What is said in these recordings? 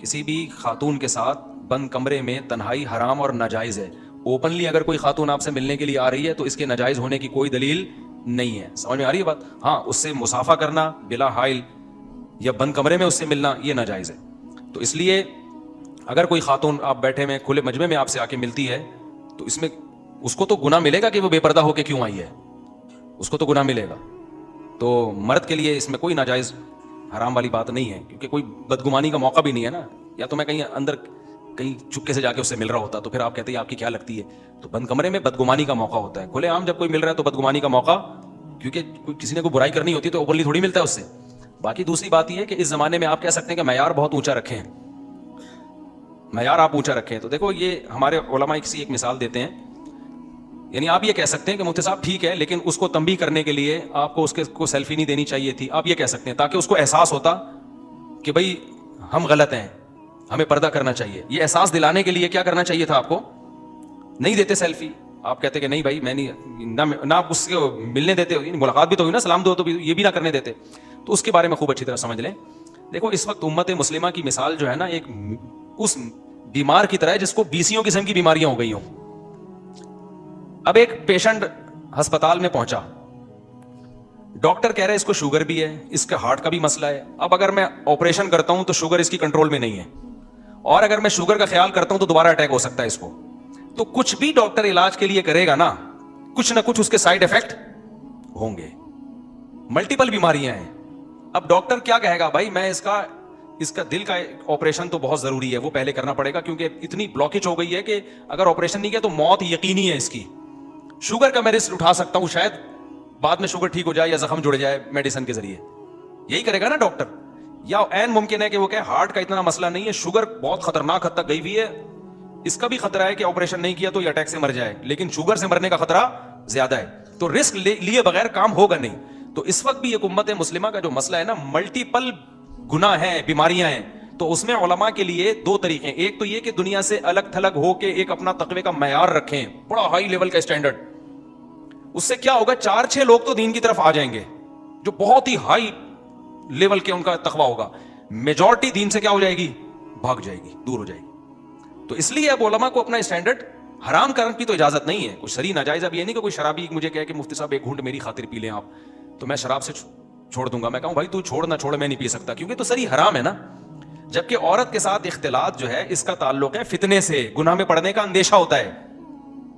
کسی بھی خاتون کے ساتھ بند کمرے میں تنہائی حرام اور ناجائز ہے. اوپنلی اگر کوئی خاتون آپ سے ملنے کے لیے آ رہی ہے تو اس کے ناجائز ہونے کی کوئی دلیل نہیں ہے. سمجھ میں آ رہی ہے بات؟ ہاں، اس سے مصافحہ کرنا بلا حائل یا بند کمرے میں اس سے ملنا یہ ناجائز ہے. تو اس لیے اگر کوئی خاتون آپ بیٹھے میں کھلے مجمع میں آپ سے آ کے ملتی ہے تو اس میں اس کو تو گناہ ملے گا کہ وہ بے پردہ ہو کے کیوں آئی ہے, اس کو تو گناہ ملے گا. تو مرد کے لیے اس میں کوئی ناجائز حرام والی بات نہیں ہے, کیونکہ کوئی بدگمانی کا موقع بھی نہیں ہے نا. یا تو میں کہیں اندر کہیں چپکے سے جا کے اس سے مل رہا ہوتا تو پھر آپ کہتے ہیں آپ کی کیا لگتی ہے. تو بند کمرے میں بدگمانی کا موقع ہوتا ہے. کھلے عام جب کوئی مل رہا ہے تو بدگمانی کا موقع, کیونکہ کسی نے کوئی برائی کرنی ہوتی ہے تو اوپنلی تھوڑی ملتا ہے اس سے. باقی دوسری بات یہ ہے کہ اس زمانے میں آپ کہہ سکتے ہیں کہ معیار بہت اونچا رکھے ہیں, معیار آپ اونچا رکھیں. تو دیکھو یہ ہمارے علماء کسی ایک مثال دیتے ہیں, یعنی آپ یہ کہہ سکتے ہیں کہ مفتی صاحب ٹھیک ہے لیکن اس کو تنبیہ کرنے کے لیے آپ کو اس کو سیلفی نہیں دینی چاہیے تھی, آپ یہ کہہ سکتے ہیں تاکہ اس کو احساس ہوتا کہ بھائی ہم غلط ہیں, ہمیں پردہ کرنا چاہیے. یہ احساس دلانے کے لیے کیا کرنا چاہیے تھا آپ کو, نہیں دیتے سیلفی. آپ کہتے کہ نہیں بھائی میں نہیں, نہ اس کو ملنے دیتے, ملاقات بھی تو ہوئی نا, سلام دو تو یہ بھی نہ کرنے دیتے. تو اس کے بارے میں خوب اچھی طرح سمجھ لیں. دیکھو اس وقت امت مسلمہ کی مثال جو ہے نا ایک اس بیمار کی طرح ہے جس کو 20 قسم کی بیماریاں ہو گئی ہوں. اب ایک پیشنٹ ہسپتال میں پہنچا, ڈاکٹر کہہ رہے اس کو شوگر بھی ہے, اس کے ہارٹ کا بھی مسئلہ ہے. اب اگر میں آپریشن کرتا ہوں تو شوگر اس کی کنٹرول میں نہیں ہے, اور اگر میں شوگر کا خیال کرتا ہوں تو دوبارہ اٹیک ہو سکتا ہے اس کو. تو کچھ بھی ڈاکٹر علاج کے لیے کرے گا نا, کچھ نہ کچھ اس کے سائیڈ افیکٹ ہوں گے. ملٹیپل بیماریاں ہیں. اب ڈاکٹر کیا کہے گا, بھائی میں اس کا دل کا آپریشن تو بہت ضروری ہے, وہ پہلے کرنا پڑے گا کیونکہ اتنی بلاکیج ہو گئی ہے کہ اگر آپریشن نہیں کیا تو موت یقینی ہے اس کی. شوگر کا میں رسک اٹھا سکتا ہوں, شاید بعد میں شوگر ٹھیک ہو جائے یا زخم جڑ جائے میڈیسن کے ذریعے, یہی کرے گا نا ڈاکٹر. یا عین ممکن ہے کہ وہ کہے ہارٹ کا اتنا مسئلہ نہیں ہے, شوگر بہت خطرناک حد تک گئی ہوئی ہے, اس کا بھی خطرہ ہے کہ آپریشن نہیں کیا تو یہ اٹیک سے مر جائے, لیکن شوگر سے مرنے کا خطرہ زیادہ ہے, تو رسک لیے بغیر کام ہوگا نہیں. تو اس وقت بھی ایک امت مسلمہ کا جو مسئلہ ہے نا, ملٹیپل گناہ ہیں, بیماریاں ہیں. تو اس میں علماء کے لیے دو طریقے ہیں. ایک تو یہ کہ دنیا سے الگ تھلگ ہو کے ایک اپنا تقوی کا معیار رکھیں, بڑا ہائی لیول کا اسٹینڈرڈ. اس سے کیا ہوگا, 4-6 لوگ تو دین کی طرف آ جائیں گے جو بہت ہی ہائی لیول کے ان کا تقوی ہوگا. میجورٹی دین سے کیا ہو جائے گی, بھاگ جائے گی, دور ہو جائے گی. تو اس لیے اب علماء کو اپنا اسٹینڈرڈ حرام کرنے کی تو اجازت نہیں ہے, کچھ شرعی ناجائز. اب یہ نہیں کہ کوئی شرابی مجھے کہے کہ مفتی صاحب ایک گھونٹ میری خاطر پی لیں آپ, تو میں شراب سے چھوڑ دوں گا. میں کہوں بھائی تو چھوڑ نہ چھوڑ, میں نہیں پی سکتا, کیونکہ تو صحیح حرام ہے نا. جبکہ عورت کے ساتھ اختلاط جو ہے اس کا تعلق ہے فتنے سے, گناہ میں پڑنے کا اندیشہ ہوتا ہے.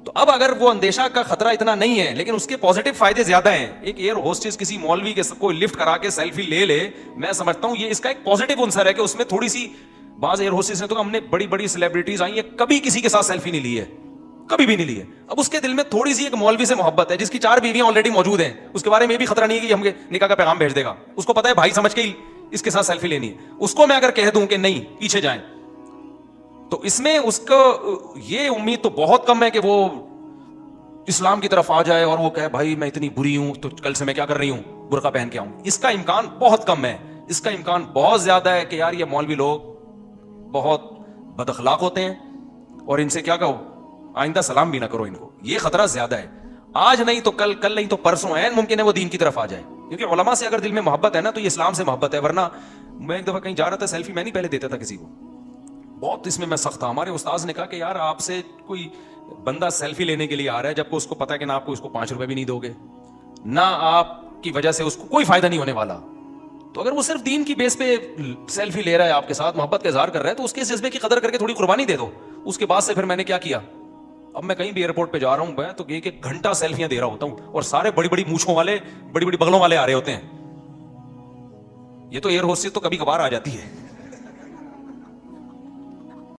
تو اب اگر وہ اندیشہ کا خطرہ اتنا نہیں ہے لیکن اس کے پازیٹیو فائدے زیادہ ہیں. ایک ایئر ہوسٹس کسی مولوی کے کو لفٹ کرا کے سیلفی لے لے, میں سمجھتا ہوں یہ اس کا ایک پازیٹیو عنصر ہے کہ اس میں تھوڑی سی, بعض ایئر ہوسٹس نے تو ہم نے بڑی بڑی سیلیبریٹیز آئی ہیں کبھی کسی کے ساتھ سیلفی نہیں لی ہے, کبھی بھی نہیں لی ہے. اب اس کے دل میں تھوڑی سی ایک مولوی سے محبت ہے جس کی 4 بیویاں آلریڈی موجود ہیں, اس کے بارے میں بھی خطرہ نہیں ہے کہ ہم نکاح کا پیغام بھیج دے گا. اس کو پتا ہے بھائی سمجھ کے ہی اس کے ساتھ سیلفی لینی ہے. اس کو میں اگر کہہ دوں کہ نہیں پیچھے جائیں, تو اس میں اس کو یہ امید تو بہت کم ہے کہ وہ اسلام کی طرف آ جائے اور وہ کہے بھائی میں اتنی بری ہوں تو کل سے میں کیا کر رہی ہوں, برقع پہن کے آؤں. اس کا امکان بہت کم ہے. اس کا امکان بہت زیادہ ہے کہ یار یہ مولوی لوگ بہت بد اخلاق ہوتے ہیں اور ان سے کیا کہو, آئندہ سلام بھی نہ کرو ان کو. یہ خطرہ زیادہ ہے. آج نہیں تو کل, کل نہیں تو پرسوں عین ممکن ہے وہ دین کی طرف آ جائے, کیونکہ علماء سے اگر دل میں محبت ہے نا تو یہ اسلام سے محبت ہے. ورنہ میں ایک دفعہ کہیں جا رہا تھا, سیلفی میں نہیں پہلے دیتا تھا کسی کو, بہت اس میں سخت تھا. ہمارے استاذ نے کہا کہ یار آپ سے کوئی بندہ سیلفی لینے کے لیے آ رہا ہے جبکہ اس کو پتا ہے کہ نہ آپ کو اس کو 5 روپے بھی نہیں دو گے, نہ آپ کی وجہ سے اس کو کوئی فائدہ نہیں ہونے والا. تو اگر وہ صرف دین کی بیس پہ سیلفی لے رہا ہے, آپ کے ساتھ محبت کا اظہار کر رہا ہے, تو اس کے جذبے کی قدر کر کے تھوڑی قربانی دے دو. اس کے بعد سے پھر میں نے کیا کیا, اب میں کہیں بھی ایئرپورٹ پہ جا رہا ہوں میں تو 1 گھنٹہ سیلفیاں دے رہا ہوتا ہوں, اور سارے بڑی بڑی مونچھوں والے, بڑی بڑی بغلوں والے آ رہے ہوتے ہیں. یہ تو ایئر ہوسٹس تو کبھی کبھار آ جاتی ہے.